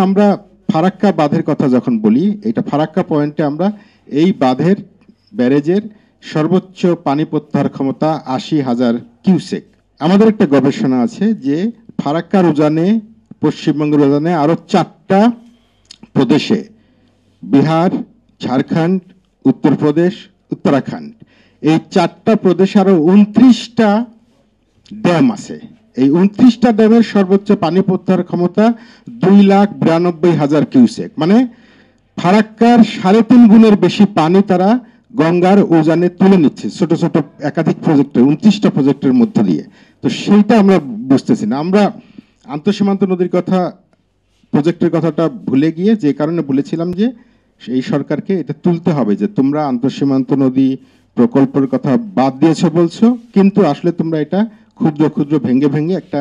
আমরা ফারাক্কা বাঁধের কথা যখন বলি, এটা ফারাক্কা পয়েন্টে আমরা এই বাঁধের ব্যারেজের সর্বোচ্চ পানি প্রত্যাহার ক্ষমতা ৮০,০০০ কিউসেক। আমাদের একটা গবেষণা আছে যে ফারাক্কার উজানে, পশ্চিমবঙ্গের উজানে আরো 4টা প্রদেশে, বিহার, ঝাড়খণ্ড, উত্তরপ্রদেশ, উত্তরাখণ্ড, এই 4টা প্রদেশে আরো 29টা ড্যাম আছে। এই 29টা ড্যামের সর্বোচ্চ পানি প্রত্যাহার ক্ষমতা 2,92,০০০ কিউসেক, মানে ফারাক্কার 3.5 গুণের বেশি পানি তারা গঙ্গার উজানে তুলে নিচ্ছে ছোট ছোট একাধিক প্রজেক্টের, 29টা প্রজেক্টের মধ্য দিয়ে। তো সেইটা আমরা বুঝতেছি না। আমরা আন্তঃসীমান্ত নদীর কথা, প্রজেক্টের কথাটা ভুলে গিয়ে যে কারণে বলেছিলাম যে এই সরকারকে এটা তুলতে হবে যে তোমরা আন্তঃসীমান্ত নদী প্রকল্পের কথা বাদ দিয়েছো বলছো, কিন্তু আসলে তোমরা এটা ক্ষুদ্র ক্ষুদ্র ভেঙে ভেঙে একটা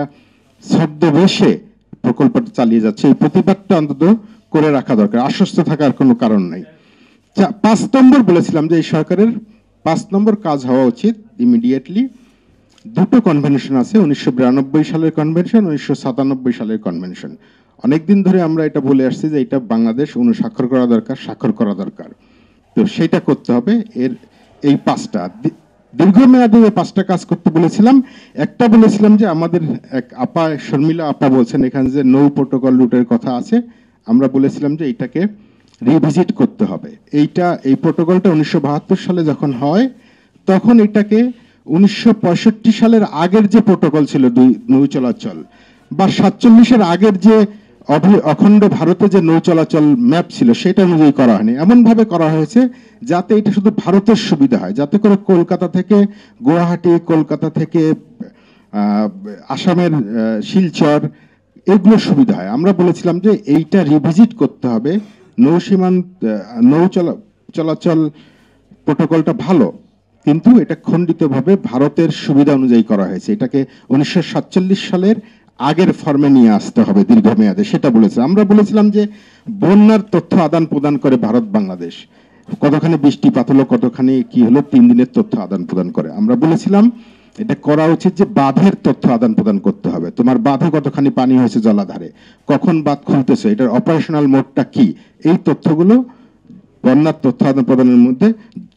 ছদ্মবেশে প্রকল্পটা চালিয়ে যাচ্ছে। এই প্রতিবাদটা অন্তত করে রাখা দরকার, আশ্বস্ত থাকার কোনো কারণ নাই। 5 নম্বর বলেছিলাম যে এই সরকারের 5 নম্বর কাজ হওয়া উচিত ইমিডিয়েটলি। 2টো কনভেনশন আছে, 1992 সালের কনভেনশন, 1997 সালের কনভেনশন। অনেকদিন ধরে আমরা এটা বলে আসছি যে এটা বাংলাদেশ অনুস্বাক্ষর করা দরকার, স্বাক্ষর করা দরকার। তো সেটা করতে হবে। এই 5টা দীর্ঘমেয়াদী 5টা কাজ করতে বলেছিলাম। একটা বলেছিলাম যে আমাদের এক আপা, শর্মিলা আপা বলছেন এখানে যে নৌ প্রোটোকল রুটের কথা আছে, আমরা বলেছিলাম যে এটাকে রিভিজিট করতে হবে। এই প্রোটোকলটা 1972 সালে যখন হয় তখন এটাকে 1965 সালের আগের যে প্রোটোকল ছিল নৌ চলাচল, বা 47-এর আগের যে অখণ্ড ভারতে যে নৌ চলাচল ম্যাপ ছিল সেটা অনুযায়ী করা হয়নি। এমনভাবে করা হয়েছে যাতে এটা শুধু ভারতের সুবিধা হয়, যাতে করে কলকাতা থেকে গুয়াহাটি, কলকাতা থেকে আসামের শিলচর, এগুলো সুবিধা হয়। আমরা বলেছিলাম যে এইটা রিভিজিট করতে হবে। নৌ চলাচল প্রোটোকলটা ভালো, কিন্তু এটা খণ্ডিতভাবে ভারতের সুবিধা অনুযায়ী করা হয়েছে। এটাকে 1947 সালের আগের ফর্মে নিয়ে আসতে হবে দীর্ঘমেয়াদে, সেটা বলেছে। আমরা বলেছিলাম যে বন্যার তথ্য আদান প্রদান করে ভারত বাংলাদেশ, কতখানি বৃষ্টিপাত হলো, কতখানি কি হলো, 3 দিনের তথ্য আদান প্রদান করে। আমরা বলেছিলাম এটা করা উচিত যে বাঁধের তথ্য আদান প্রদান করতে হবে। তোমার বাঁধে কতখানি পানি হয়েছে জলাধারে, কখন বাঁধ খুলতেছে, এটার অপারেশনাল মোডটা কি, এই তথ্যগুলো বন্যার তথ্য আদান প্রদানের মধ্যে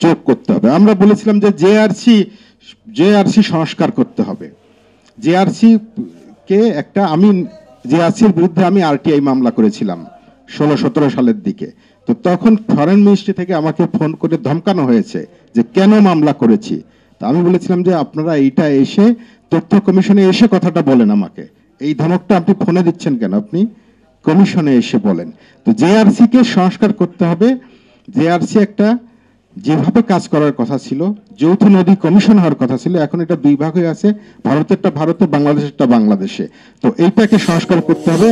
যোগ করতে হবে। আমরা বলেছিলাম যে জেআরসি সংস্কার করতে হবে। জেআরসি কে একটা, আমি জেআরসির বিরুদ্ধে আমি আরটিআই মামলা করেছিলাম 16-17 সালের দিকে। তো তখন ফরেন মিনিস্ট্রি থেকে আমাকে ফোন করে ধমকানো হয়েছে যে কেন মামলা করেছি। তা আমি বলেছিলাম যে আপনারা এইটা এসে তথ্য কমিশনে এসে কথাটা বলেন আমাকে, এই ধমকটা আপনি ফোনে দিচ্ছেন কেন, আপনি কমিশনে এসে বলেন। তো জেআরসি কে সংস্কার করতে হবে। জেআরসি একটা যেভাবে কাজ করার কথা ছিল, যৌথ নদী কমিশন হওয়ার কথা ছিল, এখন এটা 2 ভাগ হয়ে আছে, ভারতেরটা ভারতে, বাংলাদেশেরটা বাংলাদেশে। তো এইটাকে সংস্কার করতে হবে।